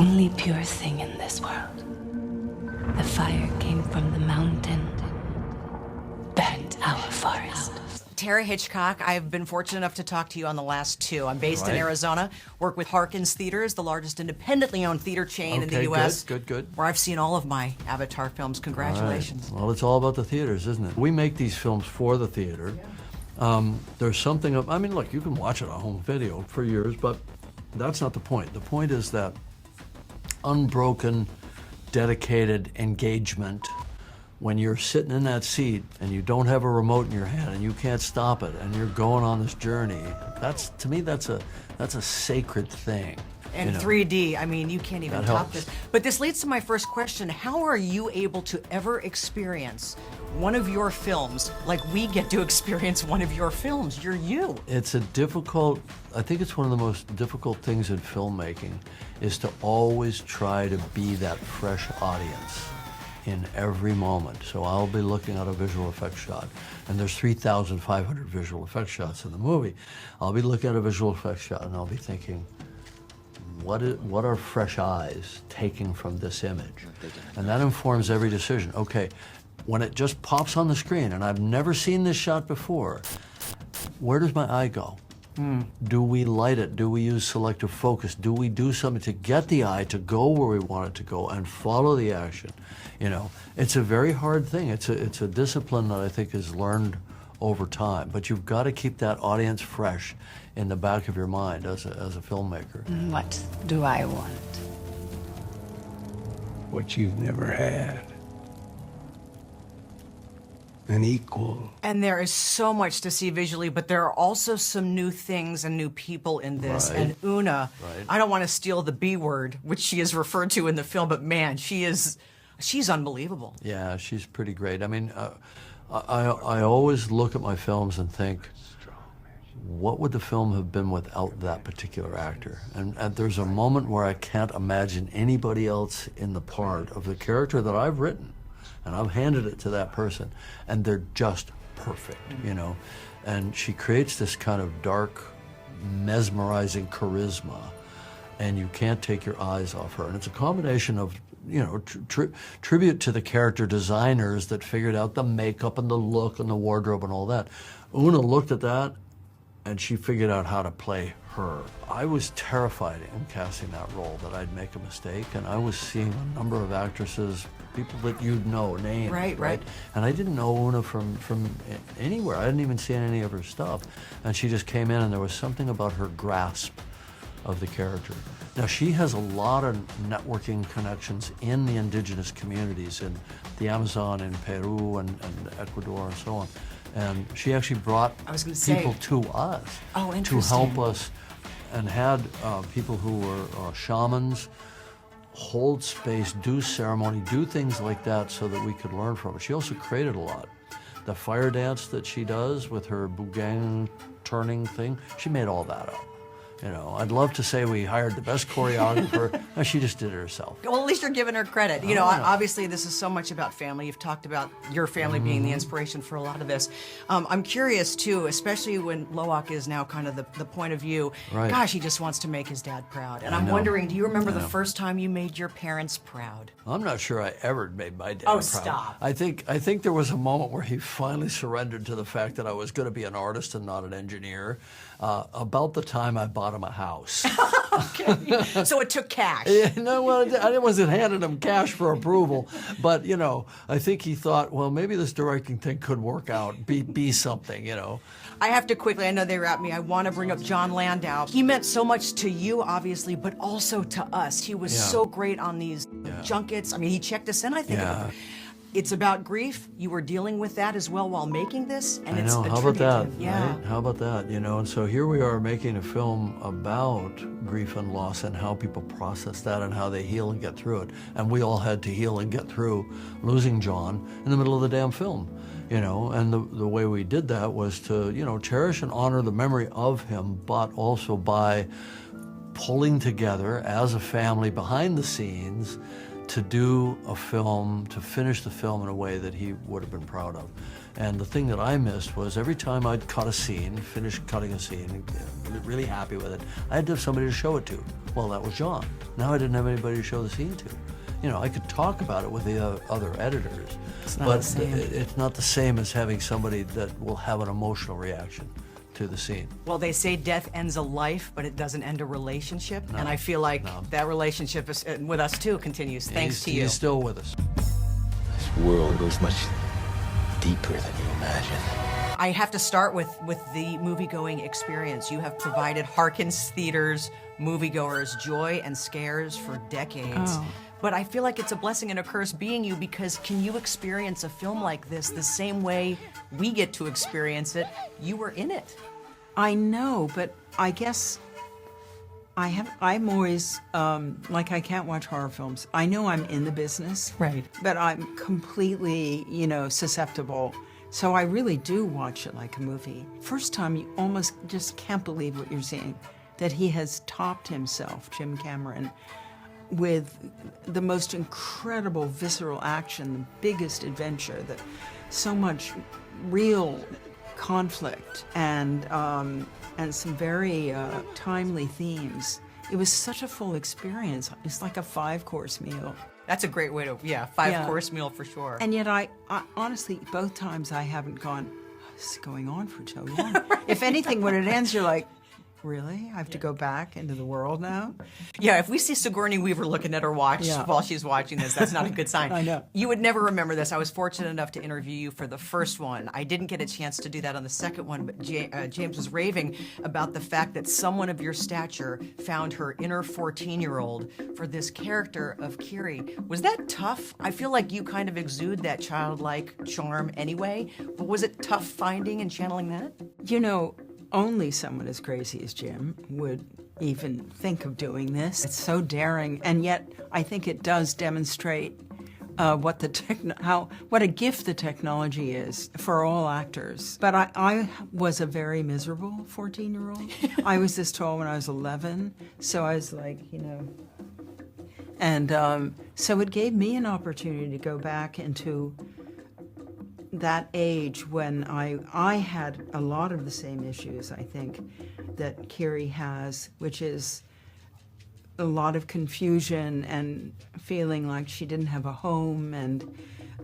only pure thing in this world. The fire came from the mountain, burnt our forest. Tara Hitchcock, I've been fortunate enough to talk to you on the last two. I'm based in Arizona, work with Harkins Theaters, the largest independently owned theater chain in the U.S. Good. Where I've seen all of my Avatar films. Congratulations. Right. Well, it's all about the theaters, isn't it? We make these films for the theater. There's something of, I mean, look, you can watch it on home video for years, but that's not the point. The point is that unbroken, dedicated engagement when you're sitting in that seat and you don't have a remote in your hand and you can't stop it and you're going on this journey. That's, to me, that's a sacred thing. And 3D, I mean, you can't even top this. But this leads to my first question. How are you able to ever experience one of your films like we get to experience one of your films? You're you. It's a difficult, I think it's one of the most difficult things in filmmaking is to always try to be that fresh audience in every moment. So I'll be looking at a visual effects shot, and there's 3,500 visual effects shots in the movie. I'll be looking at a visual effects shot and I'll be thinking, what are fresh eyes taking from this image? And that informs every decision. Okay, when it just pops on the screen and I've never seen this shot before, where does my eye go? Do we light it? Do we use selective focus? Do we do something to get the eye to go where we want it to go and follow the action? You know, it's a very hard thing. It's a discipline that I think is learned over time, but you've got to keep that audience fresh in the back of your mind as a filmmaker. What do I want? What you've never had. An equal. And there is so much to see visually, but there are also some new things and new people in this. Right. And Una, I don't want to steal the B word, which she is referred to in the film, but man, she's unbelievable. Yeah, she's pretty great. I mean, I always look at my films and think, what would the film have been without that particular actor? And there's a moment where I can't imagine anybody else in the part of the character that I've written, and I've handed it to that person, and they're just perfect, you know? And she creates this kind of dark, mesmerizing charisma, and you can't take your eyes off her. And it's a combination of, you know, tribute to the character designers that figured out the makeup and the look and the wardrobe and all that. Una looked at that and she figured out how to play her. I was terrified in casting that role that I'd make a mistake, and I was seeing a number of actresses, people that you'd know, names. Right. And I didn't know Una from anywhere. I hadn't even seen any of her stuff. And she just came in and there was something about her grasp of the character. Now, she has a lot of networking connections in the indigenous communities in the Amazon, in Peru, and Ecuador, and so on. And she actually brought people to us to help us, and had people who were shamans hold space, do ceremony, do things like that so that we could learn from it. She also created a lot. The fire dance that she does with her bugang turning thing, she made all that up. You know, I'd love to say we hired the best choreographer. No, she just did it herself. Well, at least you're giving her credit. You know, obviously this is so much about family. You've talked about your family being the inspiration for a lot of this. I'm curious, too, especially when Loak is now kind of the point of view. Right. Gosh, he just wants to make his dad proud. And I'm wondering, do you remember the first time you made your parents proud? I'm not sure I ever made my dad proud. Stop. I think there was a moment where he finally surrendered to the fact that I was going to be an artist and not an engineer. About the time I bought him a house. Okay. So it took cash. No, well, I wasn't handing him cash for approval, but you know, I think he thought, well, maybe this directing thing could work out, be something, you know. I have to quickly, I know they wrap me, I want to bring up John Landau. He meant so much to you, obviously, but also to us. He was so great on these junkets. I mean, he checked us in, I think. Yeah. It's about grief. You were dealing with that as well while making this, and I it's know. a How about that? Yeah. Right? How about that? You know, and so here we are making a film about grief and loss and how people process that and how they heal and get through it. And we all had to heal and get through losing John in the middle of the damn film. You know, and the way we did that was to, you know, cherish and honor the memory of him, but also by pulling together as a family behind the scenes to do a film, to finish the film in a way that he would have been proud of. And the thing that I missed was every time I'd cut a scene, finish cutting a scene, really happy with it, I had to have somebody to show it to. Well, that was John. Now I didn't have anybody to show the scene to. You know, I could talk about it with the other editors, but it's not the same as having somebody that will have an emotional reaction to the scene. Well, they say death ends a life, but it doesn't end a relationship. And I feel like that relationship is, with us too continues, thanks to you. He's still with us. This world goes much deeper than you imagine. I have to start with the movie-going experience. You have provided Harkins theaters, moviegoers, joy and scares for decades. But I feel like it's a blessing and a curse being you, because can you experience a film like this the same way we get to experience it? You were in it. I know, but I guess I'm always, like, I can't watch horror films. I know I'm in the business. Right. But I'm completely, susceptible. So I really do watch it like a movie. First time, you almost just can't believe what you're seeing. That he has topped himself, Jim Cameron, with the most incredible visceral action, the biggest adventure, so much real conflict and some very timely themes. It was such a full experience. It's like a 5-course meal. That's a great way to, five-course meal for sure. And yet I honestly, both times I haven't gone, this is going on for so long. Right. If anything, when it ends, you're like, really? I have to go back into the world now? Yeah, if we see Sigourney Weaver looking at her watch while she's watching this, that's not a good sign. I know. You would never remember this. I was fortunate enough to interview you for the first one. I didn't get a chance to do that on the second one, but James was raving about the fact that someone of your stature found her inner 14-year-old for this character of Kiri. Was that tough? I feel like you kind of exude that childlike charm anyway, but was it tough finding and channeling that? Only someone as crazy as Jim would even think of doing this. It's so daring, and yet I think it does demonstrate what a gift the technology is for all actors. But I was a very miserable 14-year-old. I was this tall when I was 11, so I was like, and so it gave me an opportunity to go back into that age when I had a lot of the same issues, I think, that Kiri has, which is a lot of confusion and feeling like she didn't have a home and,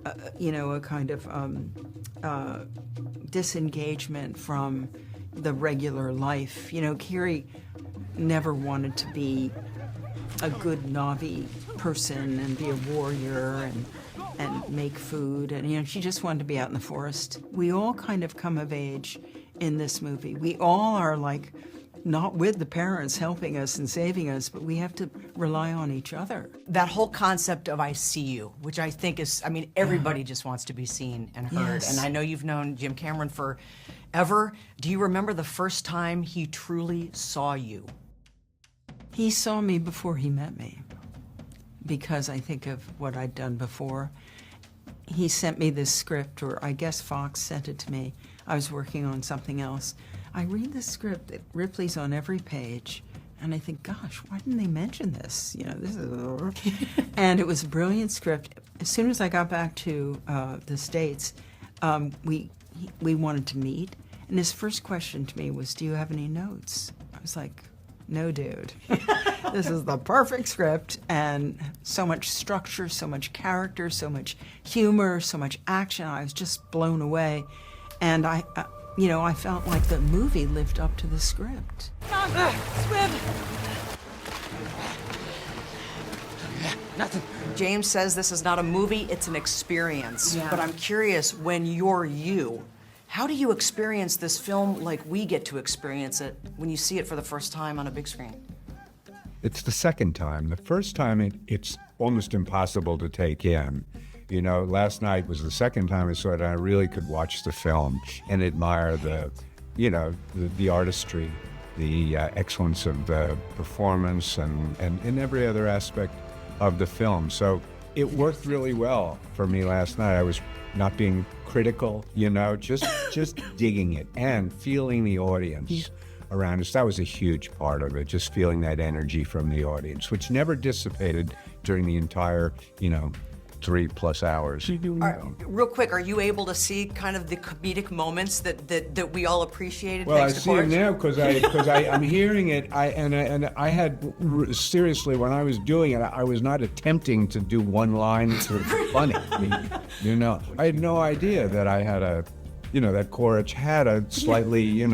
a kind of disengagement from the regular life. Kiri never wanted to be a good Na'vi person and be a warrior and make food, and she just wanted to be out in the forest. We all kind of come of age in this movie. We all are like not with the parents helping us and saving us, but we have to rely on each other. That whole concept of I see you, which I think is, everybody just wants to be seen and heard. Yes. And I know you've known Jim Cameron forever. Do you remember the first time he truly saw you? He saw me before he met me, because I think of what I'd done before. He sent me this script, or I guess Fox sent it to me. I was working on something else. I read the script, Ripley's on every page, and I think, gosh, why didn't they mention this? This is... And it was a brilliant script. As soon as I got back to the States, we wanted to meet, and his first question to me was, do you have any notes? I was like, no, dude. This is the perfect script, and so much structure, so much character, so much humor, so much action. I was just blown away, and I felt like the movie lived up to the script. Nothing. James says this is not a movie, it's an experience. Yeah. But I'm curious, when you're you, how do you experience this film like we get to experience it when you see it for the first time on a big screen? It's the second time. The first time, it's almost impossible to take in. Last night was the second time I saw it, and I really could watch the film and admire the artistry, the excellence of the performance, and in every other aspect of the film. So it worked really well for me last night. I was not being critical, just digging it and feeling the audience around us. That was a huge part of it, just feeling that energy from the audience, which never dissipated during the entire, 3+ hours. Real quick, are you able to see kind of the comedic moments that we all appreciated? Well, I thanks to see it Corage? now because I'm hearing it. I had seriously, when I was doing it, I was not attempting to do one line sort of funny. I had no idea that I had that Corage had a slightly,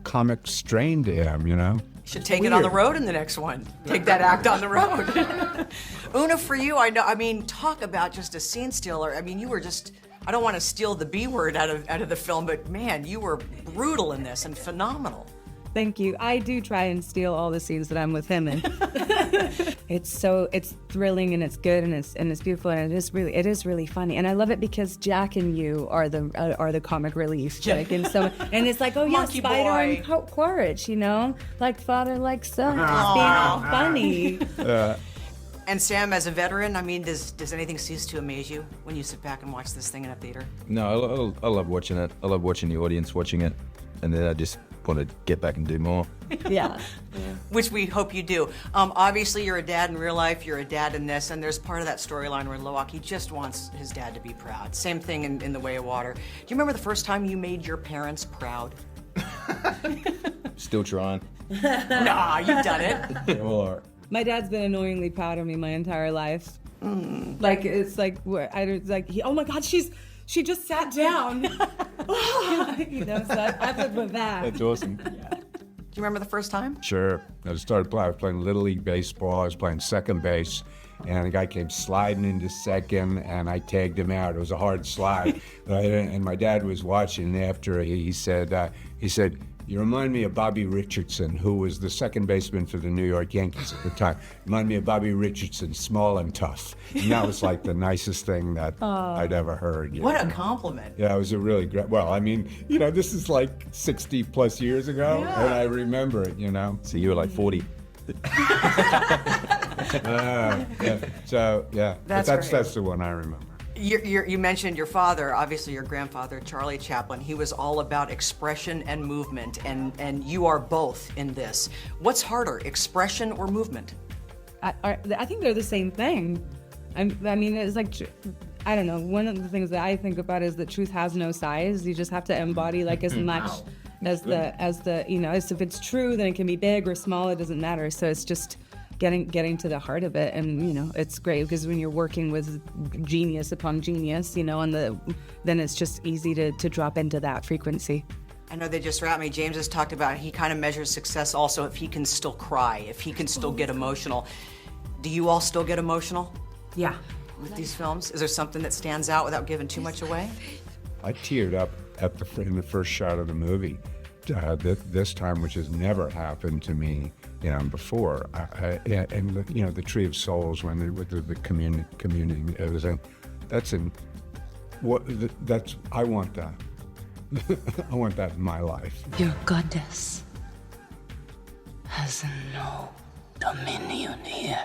comic strain to him. Should take it on the road in the next one. Take that act on the road. Una, for you, talk about just a scene stealer. You were just, I don't want to steal the B word out of the film, but man, you were brutal in this and phenomenal. Thank you. I do try and steal all the scenes that I'm with him in. It's thrilling and it's good and it's beautiful and it is really funny, and I love it because Jack and you are the comic relief. Like, and it's like, oh yeah, Monkey Spider boy. and Quaritch, like father, like son, just being funny. And Sam, as a veteran, does anything cease to amaze you when you sit back and watch this thing in a theater? No, I love watching it. I love watching the audience watching it, and then I just want to get back and do more. Yeah. Which we hope you do. Obviously, you're a dad in real life, you're a dad in this, and there's part of that storyline where Loak, he just wants his dad to be proud. Same thing in The Way of Water. Do you remember the first time you made your parents proud? Still trying. Nah, you've done it. Or My dad's been annoyingly proud of me my entire life. Like, it's like, oh my God, she just sat down. So I live with that. that's awesome. Do you remember the first time? Sure. I was playing Little League Baseball. I was playing second base, and a guy came sliding into second, and I tagged him out. It was a hard slide. And my dad was watching, and after he said, "You remind me of Bobby Richardson, who was the second baseman for the New York Yankees at the time. Remind me of Bobby Richardson, small and tough." And that was like the nicest thing that I'd ever heard. What a compliment. Yeah, it was a really great. Well, this is like 60+ years ago, and I remember it. So you were like 40. Yeah. So yeah, That's but great. that's the one I remember. You mentioned your father, obviously your grandfather, Charlie Chaplin. He was all about expression and movement, and you are both in this. What's harder, expression or movement? I think they're the same thing. It's like, I don't know. One of the things that I think about is that truth has no size. You just have to embody like as much as if it's true, then it can be big or small. It doesn't matter. So it's just getting to the heart of it, and it's great because when you're working with genius upon genius, then it's just easy to drop into that frequency. I know they just wrapped me. James has talked about he kind of measures success also if he can still cry, if he can still get emotional. Do you all still get emotional Yeah. with these films? Is there something that stands out without giving too much away? I teared up in the first shot of the movie. This time, which has never happened to me, before. The Tree of Souls, when with the community, it was I want that. I want that in my life. Your goddess has no dominion here.